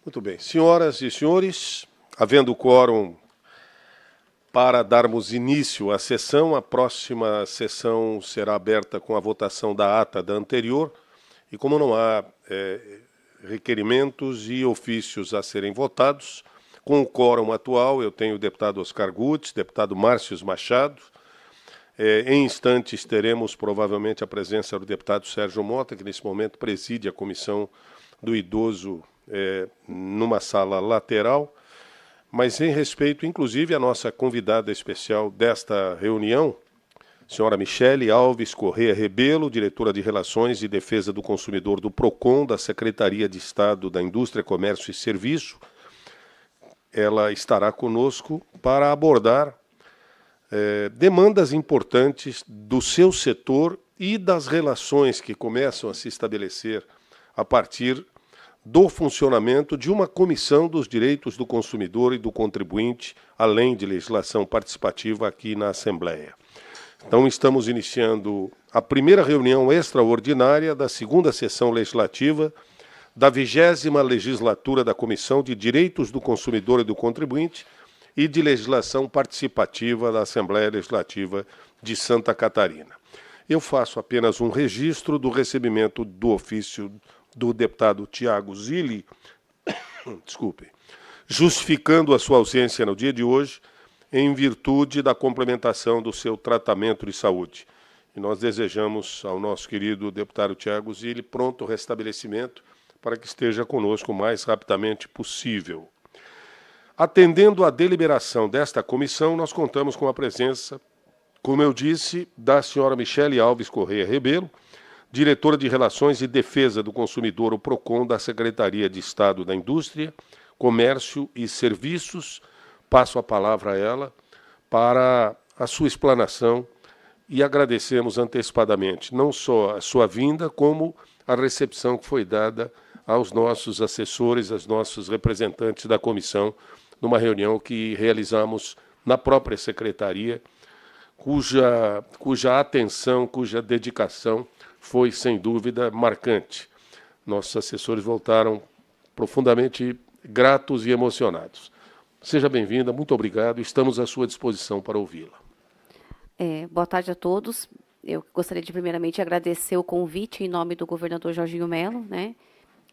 Muito bem. Senhoras e senhores, havendo quórum para darmos início à sessão, a próxima sessão será aberta com a votação da ata da anterior, e como não há requerimentos e ofícios a serem votados, com o quórum atual, eu tenho o deputado Oscar Gutz, deputado Márcios Machado. Em instantes teremos provavelmente a presença do deputado Sérgio Mota, que nesse momento preside a Comissão do Idoso numa sala lateral, mas em respeito, inclusive, à nossa convidada especial desta reunião, senhora Michele Alves Corrêa Rebelo, diretora de Relações e Defesa do Consumidor do PROCON, da Secretaria de Estado da Indústria, Comércio e Serviço. Ela estará conosco para abordar demandas importantes do seu setor e das relações que começam a se estabelecer a partir do funcionamento de uma comissão dos direitos do consumidor e do contribuinte, além de legislação participativa aqui na Assembleia. Então, estamos iniciando a primeira reunião extraordinária da segunda sessão legislativa da 20ª legislatura da Comissão de Direitos do Consumidor e do Contribuinte e de Legislação Participativa da Assembleia Legislativa de Santa Catarina. Eu faço apenas um registro do recebimento do ofício do deputado Tiago Zilli, justificando a sua ausência no dia de hoje, em virtude da complementação do seu tratamento de saúde. E nós desejamos ao nosso querido deputado Tiago Zilli pronto restabelecimento para que esteja conosco o mais rapidamente possível. Atendendo à deliberação desta comissão, nós contamos com a presença, como eu disse, da senhora Michele Alves Corrêa Rebelo, diretora de Relações e Defesa do Consumidor, o PROCON, da Secretaria de Estado da Indústria, Comércio e Serviços. Passo a palavra a ela para a sua explanação e agradecemos antecipadamente não só a sua vinda, como a recepção que foi dada aos nossos assessores, aos nossos representantes da comissão, numa reunião que realizamos na própria secretaria, cuja atenção, cuja dedicação foi, sem dúvida, marcante. Nossos assessores voltaram profundamente gratos e emocionados. Seja bem-vinda, muito obrigado, estamos à sua disposição para ouvi-la. Boa tarde a todos. Eu gostaria de, primeiramente, agradecer o convite em nome do governador Jorginho Melo, né?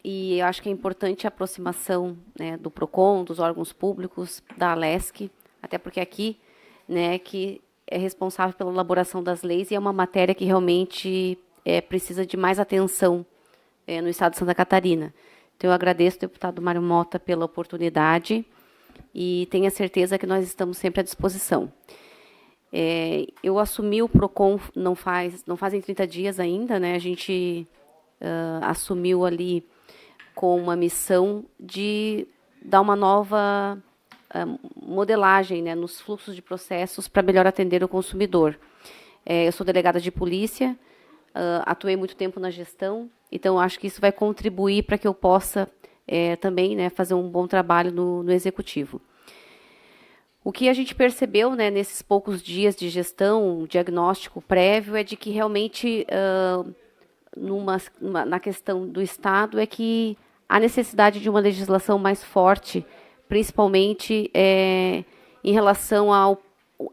E eu acho que é importante a aproximação, né, do PROCON, dos órgãos públicos, da Alesc, até porque aqui, né, que é responsável pela elaboração das leis e é uma matéria que realmente precisa de mais atenção no estado de Santa Catarina. Então, eu agradeço ao deputado Mário Mota pela oportunidade e tenho a certeza que nós estamos sempre à disposição. Eu assumi o PROCON não fazem 30 dias ainda, né? A gente assumiu ali com uma missão de dar uma nova modelagem, né, nos fluxos de processos para melhor atender o consumidor. Eu sou delegada de polícia, atuei muito tempo na gestão, então acho que isso vai contribuir para que eu possa também, né, fazer um bom trabalho no executivo. O que a gente percebeu, né, nesses poucos dias de gestão, um diagnóstico prévio, é de que realmente, na questão do Estado, é que há necessidade de uma legislação mais forte, principalmente em relação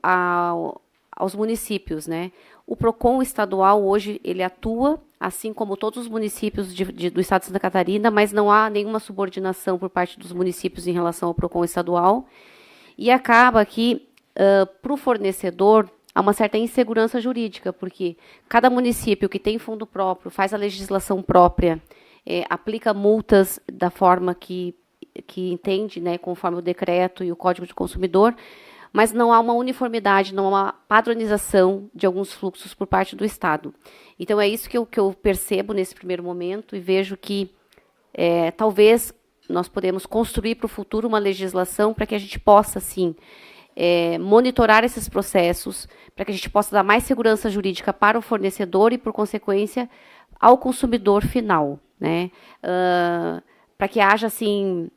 aos municípios, né? O PROCON estadual hoje ele atua, assim como todos os municípios do estado de Santa Catarina, mas não há nenhuma subordinação por parte dos municípios em relação ao PROCON estadual. E acaba que, para o fornecedor, há uma certa insegurança jurídica, porque cada município que tem fundo próprio, faz a legislação própria, aplica multas da forma que entende, né, conforme o decreto e o Código de Consumidor, mas não há uma uniformidade, não há uma padronização de alguns fluxos por parte do Estado. Então, é isso que eu percebo nesse primeiro momento e vejo que talvez nós podemos construir para o futuro uma legislação para que a gente possa, sim, monitorar esses processos, para que a gente possa dar mais segurança jurídica para o fornecedor e, por consequência, ao consumidor final, né? Para que haja, assim,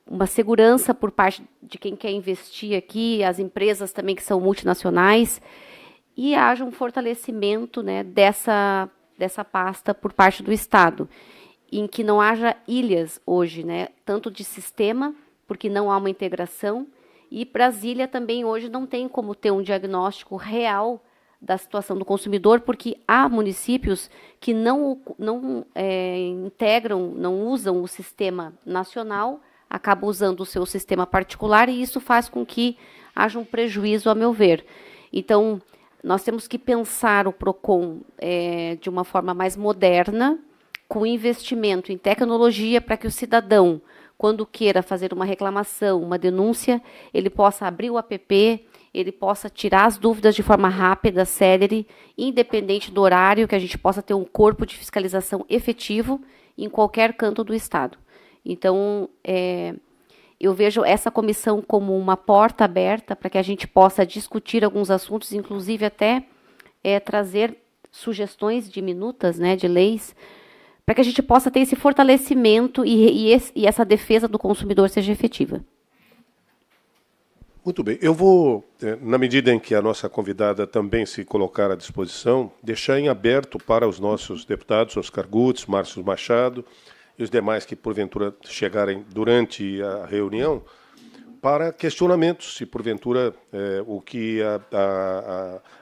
uma segurança por parte de quem quer investir aqui, as empresas também que são multinacionais, e haja um fortalecimento, né, dessa pasta por parte do Estado. em que não haja ilhas hoje, né? Tanto de sistema, porque não há uma integração, e Brasília também hoje não tem como ter um diagnóstico real da situação do consumidor, porque há municípios que não integram, não usam o sistema nacional, acabam usando o seu sistema particular, e isso faz com que haja um prejuízo, a meu ver. Então, nós temos que pensar o PROCON de uma forma mais moderna, com investimento em tecnologia, para que o cidadão, quando queira fazer uma reclamação, uma denúncia, ele possa abrir o app, ele possa tirar as dúvidas de forma rápida, célere, independente do horário, que a gente possa ter um corpo de fiscalização efetivo em qualquer canto do Estado. Então, eu vejo essa comissão como uma porta aberta para que a gente possa discutir alguns assuntos, inclusive até trazer sugestões de minutas, né, de leis, para que a gente possa ter esse fortalecimento e essa defesa do consumidor seja efetiva. Muito bem. Eu vou, na medida em que a nossa convidada também se colocar à disposição, deixar em aberto para os nossos deputados, Oscar Gutz, Márcio Machado e os demais que, porventura, chegarem durante a reunião, para questionamentos, se, porventura, o que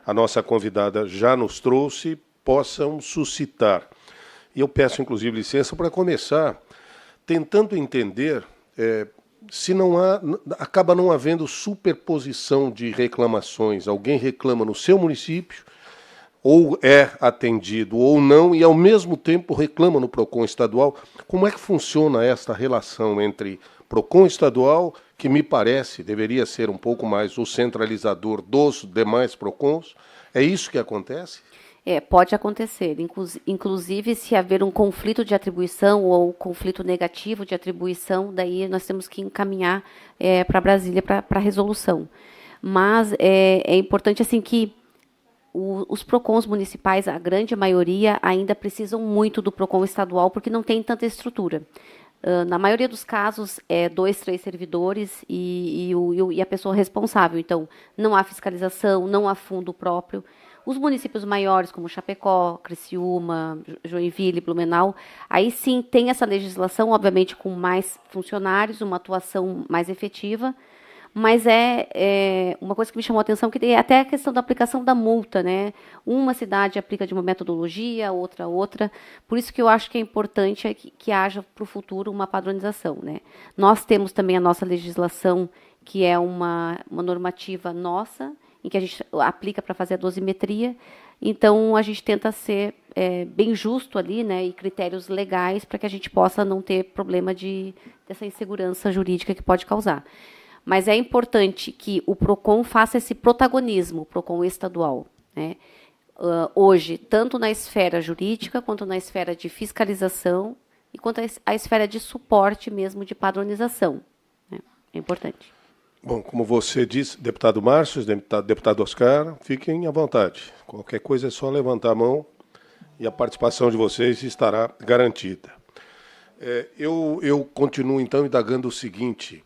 a nossa convidada já nos trouxe possam suscitar. E eu peço, inclusive, licença para começar tentando entender se acaba não havendo superposição de reclamações. Alguém reclama no seu município, ou é atendido ou não, e ao mesmo tempo reclama no PROCON estadual. Como é que funciona esta relação entre PROCON estadual, que me parece deveria ser um pouco mais o centralizador dos demais PROCONs? É isso que acontece? Pode acontecer, inclusive se haver um conflito de atribuição ou conflito negativo de atribuição, daí nós temos que encaminhar para Brasília para resolução. Mas é importante assim que os PROCONs municipais, a grande maioria, ainda precisam muito do PROCON estadual, porque não tem tanta estrutura. Na maioria dos casos, 2, 3 servidores e a pessoa responsável. Então, não há fiscalização, não há fundo próprio. Os municípios maiores, como Chapecó, Criciúma, Joinville, Blumenau, aí sim tem essa legislação, obviamente com mais funcionários, uma atuação mais efetiva, mas uma coisa que me chamou a atenção, que tem até a questão da aplicação da multa, né? Uma cidade aplica de uma metodologia, outra. Por isso que eu acho que é importante que haja para o futuro uma padronização, né? Nós temos também a nossa legislação, que é uma normativa nossa, em que a gente aplica para fazer a dosimetria. Então, a gente tenta ser bem justo ali, né, e critérios legais para que a gente possa não ter problema dessa insegurança jurídica que pode causar. Mas é importante que o PROCON faça esse protagonismo, o PROCON estadual, né? Hoje, tanto na esfera jurídica, quanto na esfera de fiscalização, e quanto a esfera de suporte mesmo, de padronização, né? É importante. Bom, como você disse, deputado Márcio, deputado Oscar, fiquem à vontade. Qualquer coisa é só levantar a mão e a participação de vocês estará garantida. Eu continuo, então, indagando o seguinte.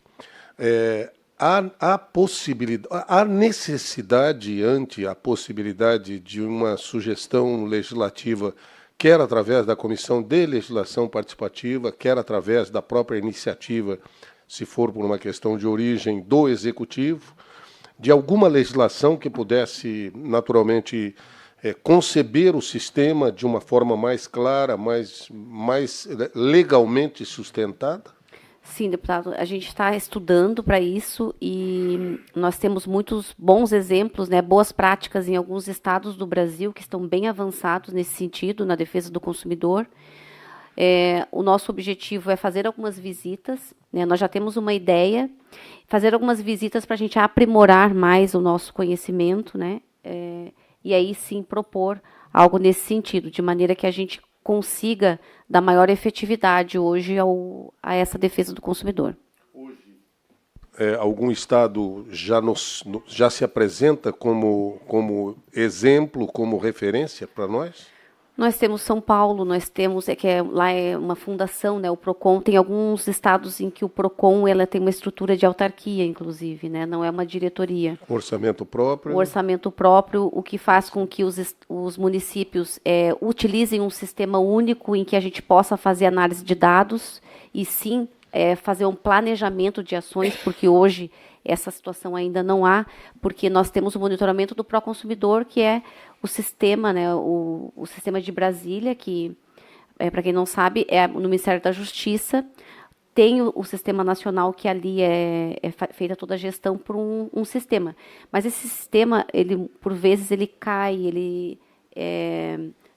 Há necessidade ante a possibilidade de uma sugestão legislativa, quer através da Comissão de Legislação Participativa, quer através da própria iniciativa, se for por uma questão de origem do Executivo, de alguma legislação que pudesse, naturalmente, conceber o sistema de uma forma mais clara, mais legalmente sustentada? Sim, deputado, a gente está estudando para isso e nós temos muitos bons exemplos, né, boas práticas em alguns estados do Brasil que estão bem avançados nesse sentido, na defesa do consumidor. O nosso objetivo é fazer algumas visitas, né, nós já temos uma ideia, fazer algumas visitas para a gente aprimorar mais o nosso conhecimento, né, e aí sim propor algo nesse sentido, de maneira que a gente consiga dar maior efetividade hoje a essa defesa do consumidor. Hoje, algum estado já se apresenta como exemplo, como referência para nós? Nós temos São Paulo, nós temos, lá é uma fundação, né, o PROCON, tem alguns estados em que o PROCON ela tem uma estrutura de autarquia, inclusive, né, não é uma diretoria. Orçamento próprio. O orçamento próprio, o que faz com que os municípios utilizem um sistema único em que a gente possa fazer análise de dados e sim fazer um planejamento de ações, porque hoje essa situação ainda não há, porque nós temos o monitoramento do Proconsumidor, que é o sistema, né, o sistema de Brasília, que, para quem não sabe, é no Ministério da Justiça, tem o sistema nacional, que ali é feita toda a gestão por um sistema. Mas esse sistema, ele, por vezes, ele cai,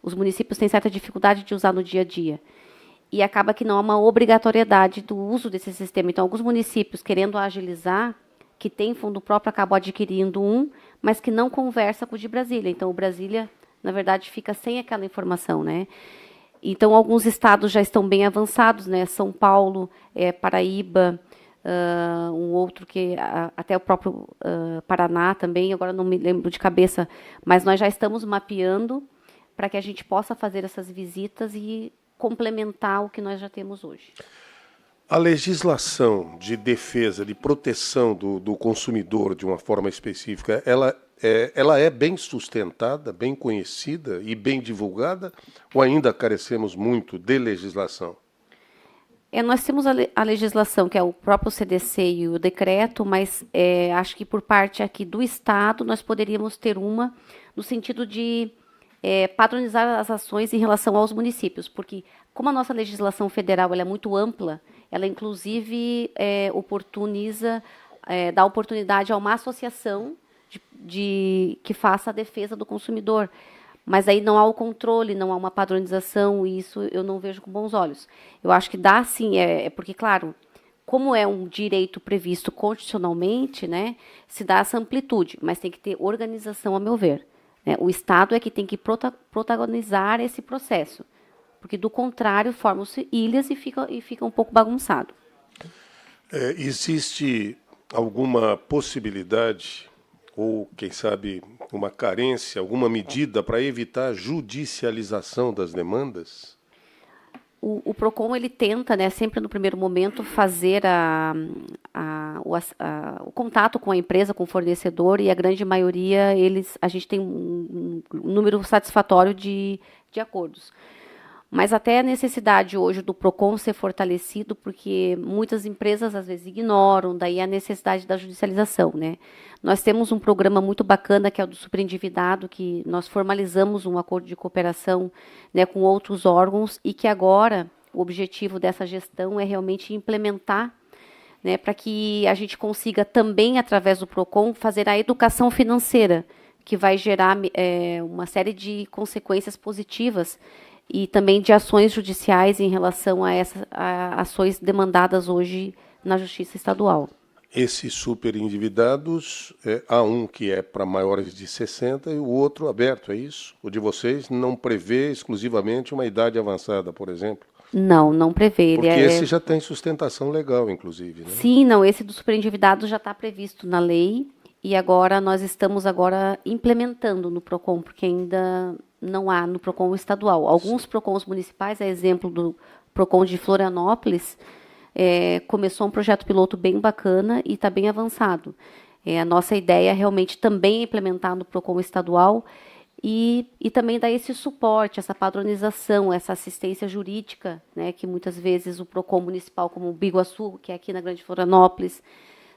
os municípios têm certa dificuldade de usar no dia a dia. E acaba que não há uma obrigatoriedade do uso desse sistema. Então, alguns municípios, querendo agilizar, que tem fundo próprio, acabam adquirindo mas que não conversa com o de Brasília. Então, o Brasília, na verdade, fica sem aquela informação, né? Então, alguns estados já estão bem avançados, né? São Paulo, Paraíba, um outro que até o próprio Paraná também, agora não me lembro de cabeça, mas nós já estamos mapeando para que a gente possa fazer essas visitas e complementar o que nós já temos hoje. A legislação de defesa, de proteção do consumidor de uma forma específica, ela é bem sustentada, bem conhecida e bem divulgada, ou ainda carecemos muito de legislação? Nós temos a legislação, que é o próprio CDC e o decreto, mas acho que por parte aqui do Estado nós poderíamos ter uma no sentido de padronizar as ações em relação aos municípios, porque como a nossa legislação federal ela é muito ampla, ela inclusive dá oportunidade a uma associação que faça a defesa do consumidor. Mas aí não há o controle, não há uma padronização, e isso eu não vejo com bons olhos. Eu acho que dá sim, porque, claro, como é um direito previsto constitucionalmente, né, se dá essa amplitude, mas tem que ter organização, a meu ver. Né? O Estado é que tem que protagonizar esse processo, porque, do contrário, formam-se ilhas e fica um pouco bagunçado. Existe alguma possibilidade, ou, quem sabe, uma carência, alguma medida para evitar a judicialização das demandas? O PROCON ele tenta, né, sempre no primeiro momento, fazer o contato com a empresa, com o fornecedor, e a grande maioria, a gente tem um número satisfatório de acordos. Mas até a necessidade hoje do PROCON ser fortalecido, porque muitas empresas às vezes ignoram, daí a necessidade da judicialização, né? Nós temos um programa muito bacana, que é o do superendividado, que nós formalizamos um acordo de cooperação, né, com outros órgãos, e que agora o objetivo dessa gestão é realmente implementar, né, para que a gente consiga também, através do PROCON, fazer a educação financeira, que vai gerar uma série de consequências positivas, e também de ações judiciais em relação a essas ações demandadas hoje na Justiça Estadual. Esses superendividados, há um que é para maiores de 60 e o outro aberto, é isso? O de vocês não prevê exclusivamente uma idade avançada, por exemplo? Não prevê. Porque esse já tem sustentação legal, inclusive, né? Sim, não, esse do superendividado já está previsto na lei, e agora nós estamos implementando no PROCON, porque ainda não há no PROCON estadual. Alguns PROCONs municipais, a exemplo do PROCON de Florianópolis, começou um projeto piloto bem bacana e está bem avançado. A nossa ideia é realmente também implementar no PROCON estadual e também dar esse suporte, essa padronização, essa assistência jurídica, né, que muitas vezes o PROCON municipal, como o Biguaçu, que é aqui na Grande Florianópolis,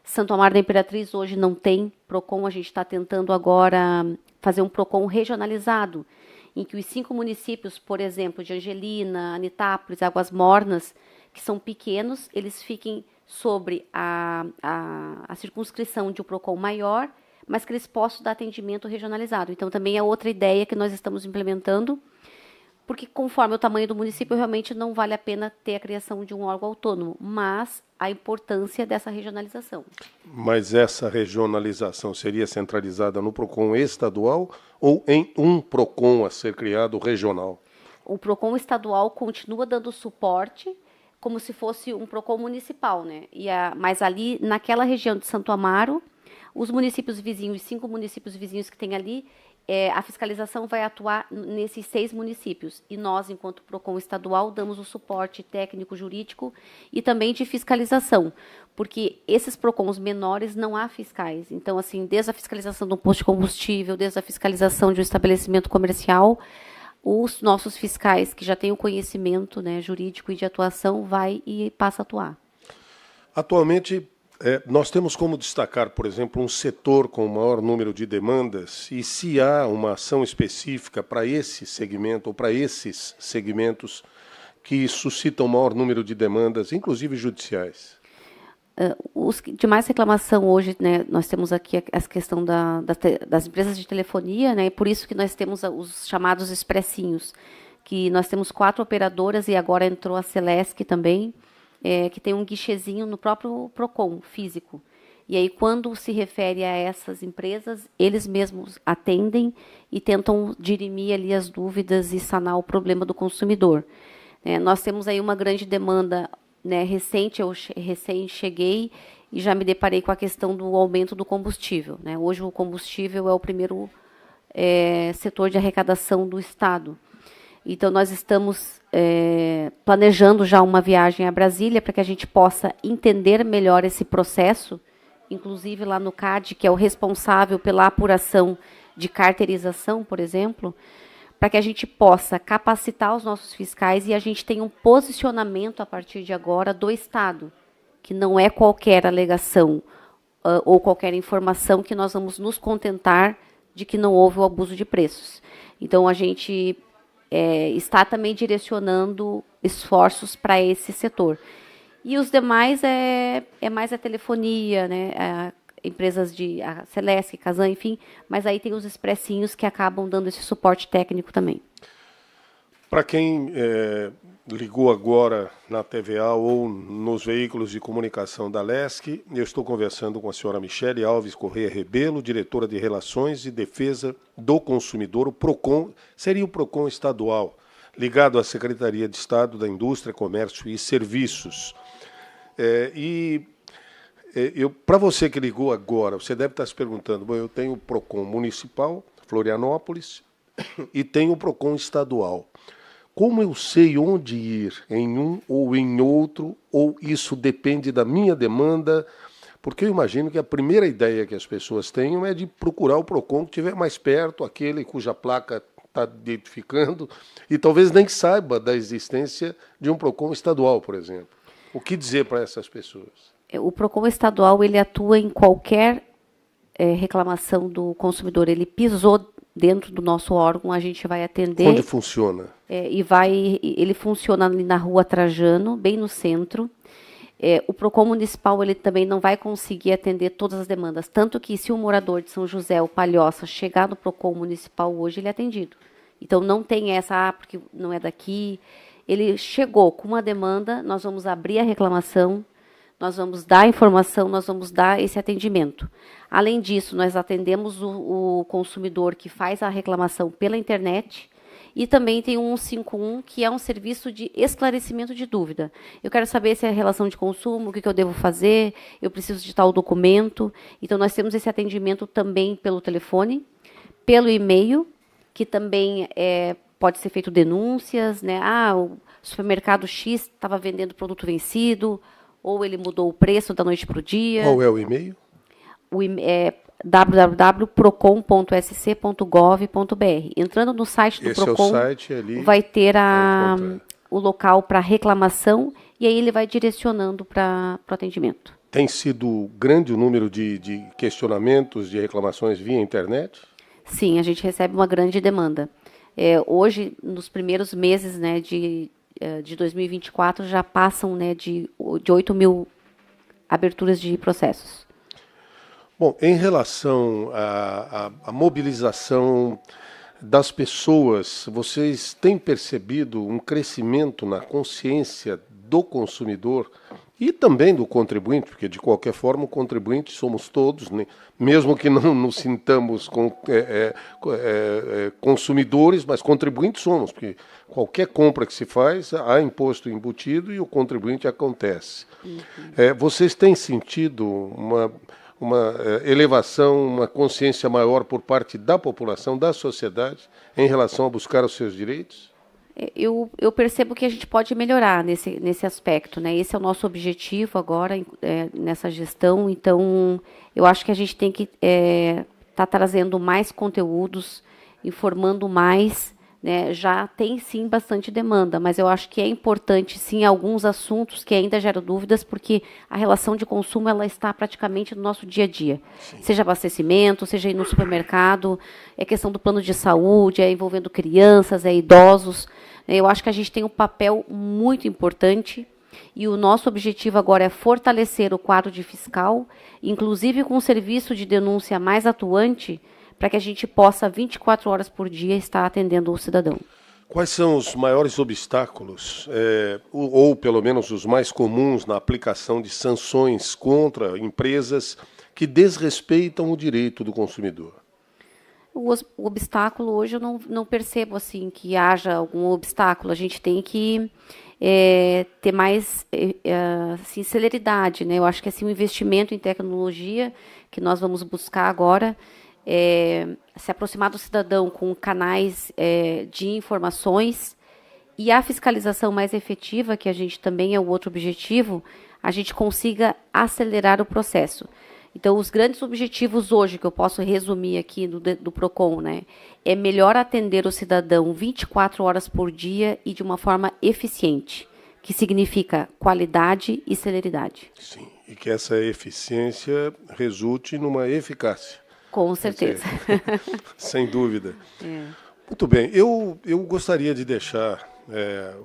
Santo Amaro da Imperatriz hoje não tem PROCON, a gente está tentando agora fazer um PROCON regionalizado, em que os 5 municípios, por exemplo, de Angelina, Anitápolis, Águas Mornas, que são pequenos, eles fiquem sobre a circunscrição de um PROCON maior, mas que eles possam dar atendimento regionalizado. Então, também é outra ideia que nós estamos implementando, porque conforme o tamanho do município, realmente não vale a pena ter a criação de um órgão autônomo, mas a importância dessa regionalização. Mas essa regionalização seria centralizada no PROCON estadual ou em um PROCON a ser criado regional? O PROCON estadual continua dando suporte como se fosse um PROCON municipal, né? Mas ali, naquela região de Santo Amaro, os municípios vizinhos, os 5 municípios vizinhos que tem ali, a fiscalização vai atuar nesses 6 municípios. E nós, enquanto PROCON estadual, damos o suporte técnico, jurídico e também de fiscalização. Porque esses PROCONs menores não há fiscais. Então, assim, desde a fiscalização de um posto de combustível, desde a fiscalização de um estabelecimento comercial, os nossos fiscais, que já têm o conhecimento, né, jurídico e de atuação, vai e passa a atuar. Atualmente, nós temos como destacar, por exemplo, um setor com o maior número de demandas, e se há uma ação específica para esse segmento ou para esses segmentos que suscitam o maior número de demandas, inclusive judiciais. Os de mais reclamação hoje, né, nós temos aqui a questão das empresas de telefonia, né, e por isso que nós temos os chamados expressinhos, que nós temos 4 operadoras e agora entrou a Celesc também, que tem um guichezinho no próprio PROCON físico. E aí, quando se refere a essas empresas, eles mesmos atendem e tentam dirimir ali as dúvidas e sanar o problema do consumidor. Nós temos aí uma grande demanda, né, recente, eu recém cheguei e já me deparei com a questão do aumento do combustível, né? Hoje o combustível é o primeiro setor de arrecadação do Estado. Então, nós estamos planejando já uma viagem a Brasília para que a gente possa entender melhor esse processo, inclusive lá no CAD, que é o responsável pela apuração de carteirização, por exemplo, para que a gente possa capacitar os nossos fiscais e a gente tenha um posicionamento a partir de agora do Estado, que não é qualquer alegação ou qualquer informação que nós vamos nos contentar de que não houve o abuso de preços. Então, a gente está também direcionando esforços para esse setor. E os demais é mais a telefonia, né, empresas de a Celesc, Casan, enfim, mas aí tem os expressinhos que acabam dando esse suporte técnico também. Para quem ligou agora na TVA ou nos veículos de comunicação da Lesc, eu estou conversando com a senhora Michele Alves Correia Rebelo, diretora de Relações e Defesa do Consumidor, o PROCON, seria o PROCON estadual, ligado à Secretaria de Estado da Indústria, Comércio e Serviços. Para você que ligou agora, você deve estar se perguntando, bom, eu tenho o PROCON municipal, Florianópolis, e tenho o PROCON estadual. Como eu sei onde ir em um ou em outro, ou isso depende da minha demanda? Porque eu imagino que a primeira ideia que as pessoas tenham é de procurar o PROCON que estiver mais perto, aquele cuja placa está identificando, e talvez nem saiba da existência de um PROCON estadual, por exemplo. O que dizer para essas pessoas? O PROCON estadual, ele atua em qualquer reclamação do consumidor. Ele pisou dentro do nosso órgão, a gente vai atender. Onde funciona? Ele funciona ali na Rua Trajano, bem no centro. O PROCON municipal, ele também não vai conseguir atender todas as demandas, tanto que se um morador de São José ou Palhoça chegar no PROCON municipal hoje, ele é atendido. Então, não tem essa, porque não é daqui. Ele chegou com uma demanda, nós vamos abrir a reclamação, nós vamos dar a informação, nós vamos dar esse atendimento. Além disso, nós atendemos o consumidor que faz a reclamação pela internet e também tem o 151, que é um serviço de esclarecimento de dúvida. Eu quero saber se é relação de consumo, o que eu devo fazer, eu preciso de tal documento. Então, nós temos esse atendimento também pelo telefone, pelo e-mail, que também pode ser feito denúncias, né? O supermercado X estava vendendo produto vencido, ou ele mudou o preço da noite para o dia. Qual é o e-mail? www.procon.sc.gov.br. Entrando no site do PROCON, site ali, vai ter o local para reclamação e aí ele vai direcionando para o atendimento. Tem sido grande o número de questionamentos, de reclamações via internet? Sim, a gente recebe uma grande demanda. Hoje, nos primeiros meses, né, de 2024, já passam, né, de 8 mil aberturas de processos. Bom, em relação à mobilização das pessoas, vocês têm percebido um crescimento na consciência do consumidor e também do contribuinte, porque de qualquer forma o contribuinte somos todos, né? Mesmo que não nos sintamos consumidores, mas contribuintes somos, porque qualquer compra que se faz há imposto embutido e o contribuinte acontece. Uhum. Vocês têm sentido uma elevação, uma consciência maior por parte da população, da sociedade, em relação a buscar os seus direitos? Eu percebo que a gente pode melhorar nesse aspecto, né? Esse é o nosso objetivo agora, nessa gestão. Então, eu acho que a gente tem que tá trazendo mais conteúdos, informando mais, né? Já tem, sim, bastante demanda, mas eu acho que é importante, sim, alguns assuntos que ainda geram dúvidas, porque a relação de consumo ela está praticamente no nosso dia a dia. Sim. Seja abastecimento, seja ir no supermercado, é questão do plano de saúde, é envolvendo crianças, é idosos. Eu acho que a gente tem um papel muito importante e o nosso objetivo agora é fortalecer o quadro de fiscal, inclusive com um serviço de denúncia mais atuante, para que a gente possa, 24 horas por dia, estar atendendo o cidadão. Quais são os maiores obstáculos, ou pelo menos os mais comuns, na aplicação de sanções contra empresas que desrespeitam o direito do consumidor? O obstáculo, hoje, eu não percebo assim, que haja algum obstáculo. A gente tem que ter mais assim, celeridade, né? Eu acho que assim, o investimento em tecnologia que nós vamos buscar agora, se aproximar do cidadão com canais de informações e a fiscalização mais efetiva, que a gente também é o outro objetivo, a gente consiga acelerar o processo. Então, os grandes objetivos hoje, que eu posso resumir aqui do PROCON, né, é melhor atender o cidadão 24 horas por dia e de uma forma eficiente, que significa qualidade e celeridade. Sim, e que essa eficiência resulte numa eficácia. Com certeza. Sem dúvida. Muito bem, eu gostaria de deixar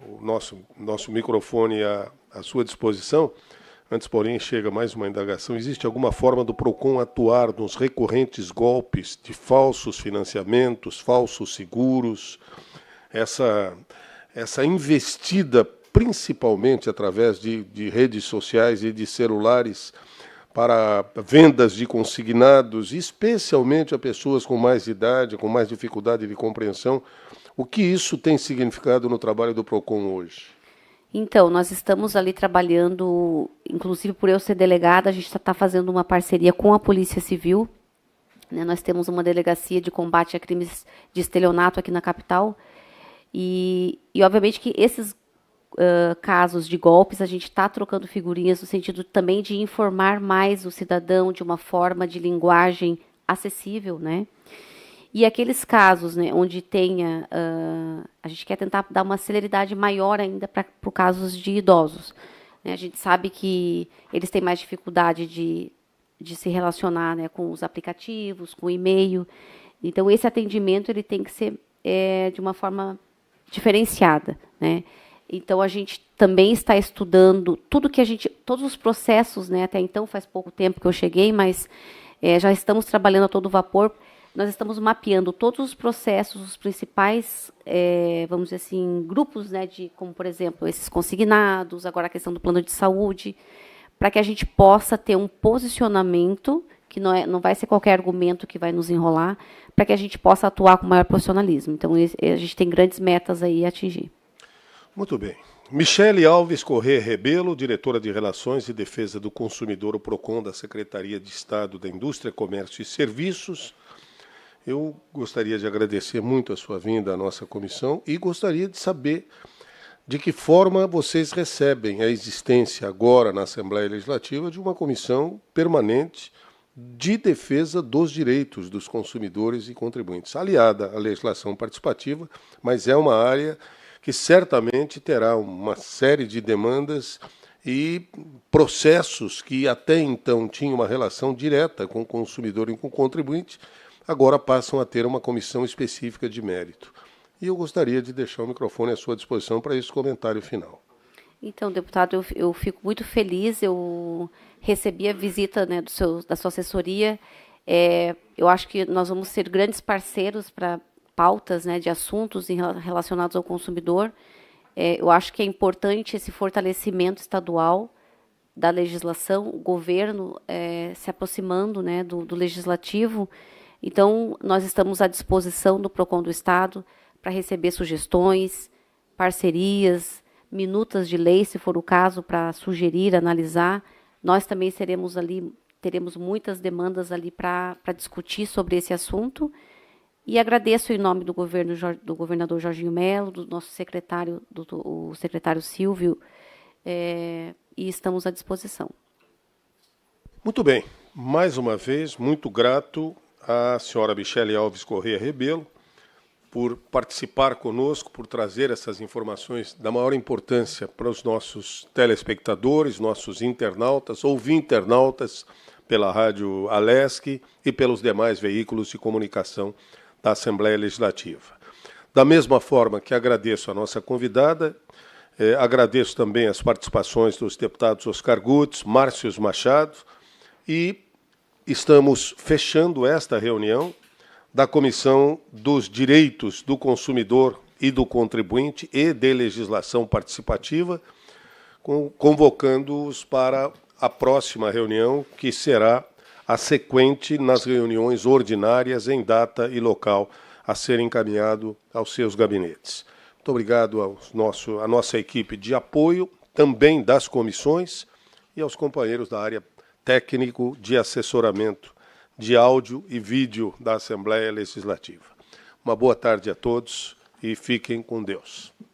o nosso microfone à sua disposição. Antes, porém, chega mais uma indagação. Existe alguma forma do PROCON atuar nos recorrentes golpes de falsos financiamentos, falsos seguros? Essa investida, principalmente através de redes sociais e de celulares, para vendas de consignados, especialmente a pessoas com mais idade, com mais dificuldade de compreensão. O que isso tem significado no trabalho do PROCON hoje? Então, nós estamos ali trabalhando, inclusive por eu ser delegada, a gente está fazendo uma parceria com a Polícia Civil, né? Nós temos uma delegacia de combate a crimes de estelionato aqui na capital, e obviamente que esses casos de golpes, a gente está trocando figurinhas no sentido também de informar mais o cidadão de uma forma de linguagem acessível, né? E aqueles casos, né, onde tenha, a gente quer tentar dar uma celeridade maior ainda para casos de idosos, né? A gente sabe que eles têm mais dificuldade de se relacionar, né, com os aplicativos, com o e-mail. Então, esse atendimento ele tem que ser de uma forma diferenciada, né? Então, a gente também está estudando todos os processos, né? Até então, faz pouco tempo que eu cheguei, mas já estamos trabalhando a todo vapor. Nós estamos mapeando todos os processos, os principais, vamos dizer assim, grupos, né, como, por exemplo, esses consignados, agora a questão do plano de saúde, para que a gente possa ter um posicionamento, que não vai ser qualquer argumento que vai nos enrolar, para que a gente possa atuar com maior profissionalismo. Então, a gente tem grandes metas aí a atingir. Muito bem. Michele Alves Corrêa Rebelo, diretora de Relações e Defesa do Consumidor, o PROCON da Secretaria de Estado da Indústria, Comércio e Serviços. Eu gostaria de agradecer muito a sua vinda à nossa comissão e gostaria de saber de que forma vocês recebem a existência agora na Assembleia Legislativa de uma comissão permanente de defesa dos direitos dos consumidores e contribuintes, aliada à legislação participativa, mas é uma área que certamente terá uma série de demandas e processos que até então tinham uma relação direta com o consumidor e com o contribuinte, agora passam a ter uma comissão específica de mérito. E eu gostaria de deixar o microfone à sua disposição para esse comentário final. Então, deputado, eu fico muito feliz, eu recebi a visita, né, da sua assessoria. Eu acho que nós vamos ser grandes parceiros para pautas, né, de assuntos relacionados ao consumidor. Eu acho que é importante esse fortalecimento estadual da legislação, o governo se aproximando, né, do legislativo. Então, nós estamos à disposição do PROCON do Estado para receber sugestões, parcerias, minutas de lei, se for o caso, para sugerir, analisar. Nós também seremos ali teremos muitas demandas ali para discutir sobre esse assunto. E agradeço em nome do governador Jorginho Melo, do nosso secretário, o secretário Silvio, e estamos à disposição. Muito bem. Mais uma vez, muito grato à senhora Michele Alves Correia Rebelo por participar conosco, por trazer essas informações da maior importância para os nossos telespectadores, nossos internautas, internautas pela Rádio Alesc e pelos demais veículos de comunicação da Assembleia Legislativa. Da mesma forma que agradeço a nossa convidada, agradeço também as participações dos deputados Oscar Gutz, Márcio Machado, e estamos fechando esta reunião da Comissão dos Direitos do Consumidor e do Contribuinte e de Legislação Participativa, convocando-os para a próxima reunião, que será a sequente nas reuniões ordinárias em data e local a ser encaminhado aos seus gabinetes. Muito obrigado à nossa equipe de apoio, também das comissões, e aos companheiros da área técnico de assessoramento de áudio e vídeo da Assembleia Legislativa. Uma boa tarde a todos e fiquem com Deus.